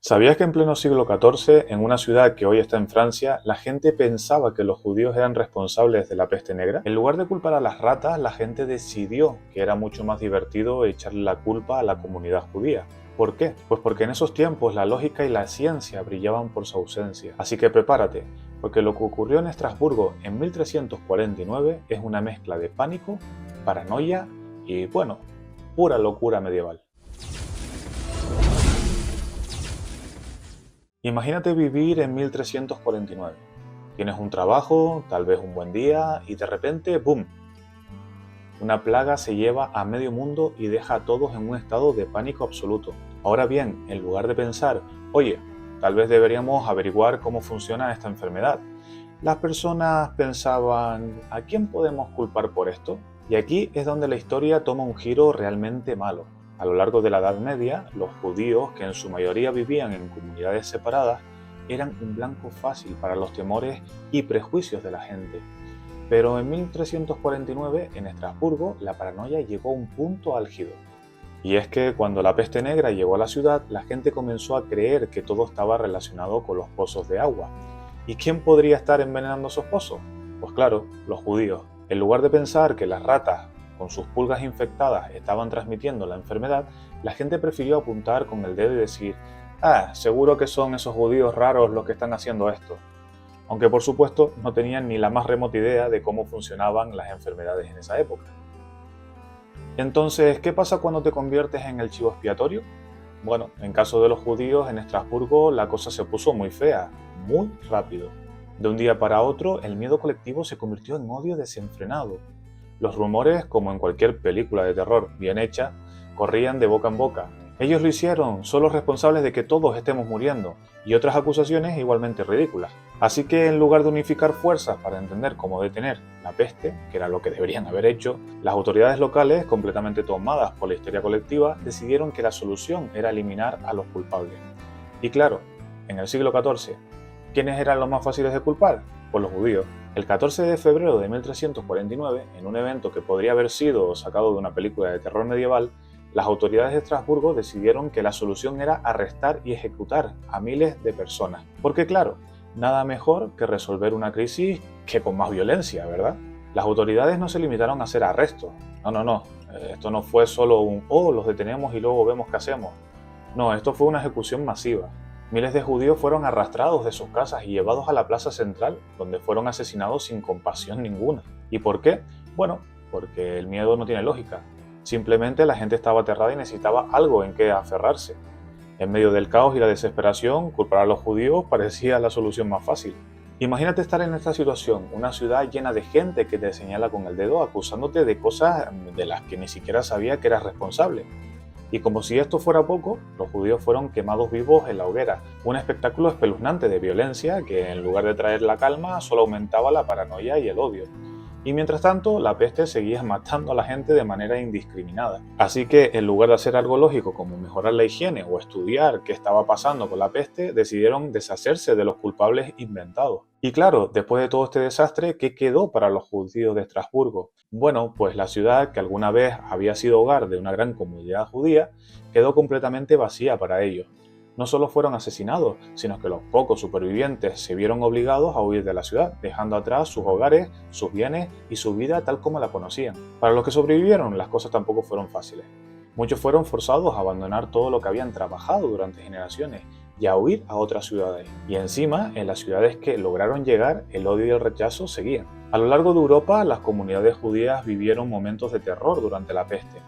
¿Sabías que en pleno siglo XIV, en una ciudad que hoy está en Francia, la gente pensaba que los judíos eran responsables de la peste negra? En lugar de culpar a las ratas, la gente decidió que era mucho más divertido echarle la culpa a la comunidad judía. ¿Por qué? Pues porque en esos tiempos la lógica y la ciencia brillaban por su ausencia. Así que prepárate, porque lo que ocurrió en Estrasburgo en 1349 es una mezcla de pánico, paranoia y, bueno, pura locura medieval. Imagínate vivir en 1349. Tienes un trabajo, tal vez un buen día, y de repente, ¡boom! Una plaga se lleva a medio mundo y deja a todos en un estado de pánico absoluto. Ahora bien, en lugar de pensar, oye, tal vez deberíamos averiguar cómo funciona esta enfermedad, las personas pensaban, ¿a quién podemos culpar por esto? Y aquí es donde la historia toma un giro realmente malo. A lo largo de la Edad Media, los judíos, que en su mayoría vivían en comunidades separadas, eran un blanco fácil para los temores y prejuicios de la gente. Pero en 1349, en Estrasburgo, la paranoia llegó a un punto álgido. Y es que cuando la peste negra llegó a la ciudad, la gente comenzó a creer que todo estaba relacionado con los pozos de agua. ¿Y quién podría estar envenenando esos pozos? Pues claro, los judíos. En lugar de pensar que las ratas, con sus pulgas infectadas, estaban transmitiendo la enfermedad, la gente prefirió apuntar con el dedo y decir, seguro que son esos judíos raros los que están haciendo esto. Aunque por supuesto no tenían ni la más remota idea de cómo funcionaban las enfermedades en esa época. Entonces, ¿qué pasa cuando te conviertes en el chivo expiatorio? Bueno, en caso de los judíos, en Estrasburgo la cosa se puso muy fea, muy rápido. De un día para otro, el miedo colectivo se convirtió en odio desenfrenado. Los rumores, como en cualquier película de terror bien hecha, corrían de boca en boca. Ellos lo hicieron, son los responsables de que todos estemos muriendo, y otras acusaciones igualmente ridículas. Así que en lugar de unificar fuerzas para entender cómo detener la peste, que era lo que deberían haber hecho, las autoridades locales, completamente tomadas por la histeria colectiva, decidieron que la solución era eliminar a los culpables. Y claro, en el siglo XIV, ¿quiénes eran los más fáciles de culpar? Pues los judíos. El 14 de febrero de 1349, en un evento que podría haber sido sacado de una película de terror medieval, las autoridades de Estrasburgo decidieron que la solución era arrestar y ejecutar a miles de personas. Porque claro, nada mejor que resolver una crisis que con más violencia, ¿verdad? Las autoridades no se limitaron a hacer arrestos. No. Esto no fue solo un, los detenemos y luego vemos qué hacemos. No, esto fue una ejecución masiva. Miles de judíos fueron arrastrados de sus casas y llevados a la plaza central, donde fueron asesinados sin compasión ninguna. ¿Y por qué? Bueno, porque el miedo no tiene lógica. Simplemente la gente estaba aterrada y necesitaba algo en qué aferrarse. En medio del caos y la desesperación, culpar a los judíos parecía la solución más fácil. Imagínate estar en esta situación, una ciudad llena de gente que te señala con el dedo acusándote de cosas de las que ni siquiera sabía que eras responsable. Y como si esto fuera poco, los judíos fueron quemados vivos en la hoguera, un espectáculo espeluznante de violencia que en lugar de traer la calma solo aumentaba la paranoia y el odio. Y mientras tanto, la peste seguía matando a la gente de manera indiscriminada. Así que, en lugar de hacer algo lógico como mejorar la higiene o estudiar qué estaba pasando con la peste, decidieron deshacerse de los culpables inventados. Y claro, después de todo este desastre, ¿qué quedó para los judíos de Estrasburgo? Bueno, pues la ciudad, que alguna vez había sido hogar de una gran comunidad judía, quedó completamente vacía para ellos. No solo fueron asesinados, sino que los pocos supervivientes se vieron obligados a huir de la ciudad, dejando atrás sus hogares, sus bienes y su vida tal como la conocían. Para los que sobrevivieron, las cosas tampoco fueron fáciles. Muchos fueron forzados a abandonar todo lo que habían trabajado durante generaciones y a huir a otras ciudades. Y encima, en las ciudades que lograron llegar, el odio y el rechazo seguían. A lo largo de Europa, las comunidades judías vivieron momentos de terror durante la peste.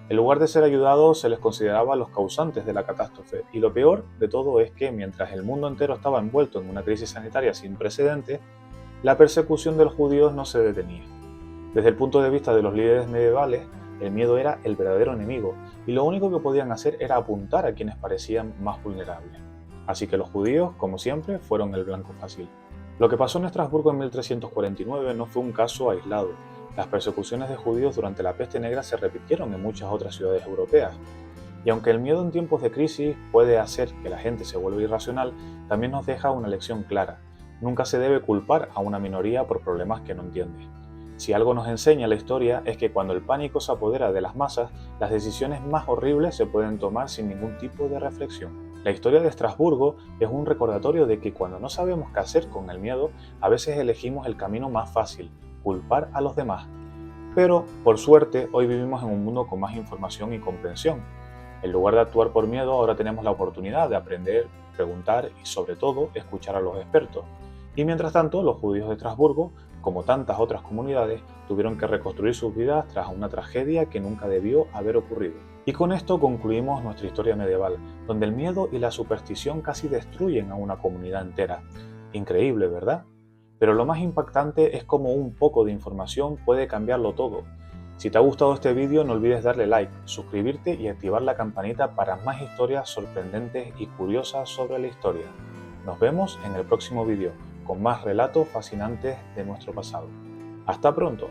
En lugar de ser ayudados, se les consideraba los causantes de la catástrofe, y lo peor de todo es que mientras el mundo entero estaba envuelto en una crisis sanitaria sin precedentes, la persecución de los judíos no se detenía. Desde el punto de vista de los líderes medievales, el miedo era el verdadero enemigo, y lo único que podían hacer era apuntar a quienes parecían más vulnerables. Así que los judíos, como siempre, fueron el blanco fácil. Lo que pasó en Estrasburgo en 1349 no fue un caso aislado. Las persecuciones de judíos durante la peste negra se repitieron en muchas otras ciudades europeas. Y aunque el miedo en tiempos de crisis puede hacer que la gente se vuelva irracional, también nos deja una lección clara. Nunca se debe culpar a una minoría por problemas que no entiende. Si algo nos enseña la historia es que cuando el pánico se apodera de las masas, las decisiones más horribles se pueden tomar sin ningún tipo de reflexión. La historia de Estrasburgo es un recordatorio de que cuando no sabemos qué hacer con el miedo, a veces elegimos el camino más fácil, culpar a los demás. Pero, por suerte, hoy vivimos en un mundo con más información y comprensión. En lugar de actuar por miedo, ahora tenemos la oportunidad de aprender, preguntar y, sobre todo, escuchar a los expertos. Y mientras tanto, los judíos de Estrasburgo, como tantas otras comunidades, tuvieron que reconstruir sus vidas tras una tragedia que nunca debió haber ocurrido. Y con esto concluimos nuestra historia medieval, donde el miedo y la superstición casi destruyen a una comunidad entera. Increíble, ¿verdad? Pero lo más impactante es cómo un poco de información puede cambiarlo todo. Si te ha gustado este vídeo, no olvides darle like, suscribirte y activar la campanita para más historias sorprendentes y curiosas sobre la historia. Nos vemos en el próximo vídeo, con más relatos fascinantes de nuestro pasado. ¡Hasta pronto!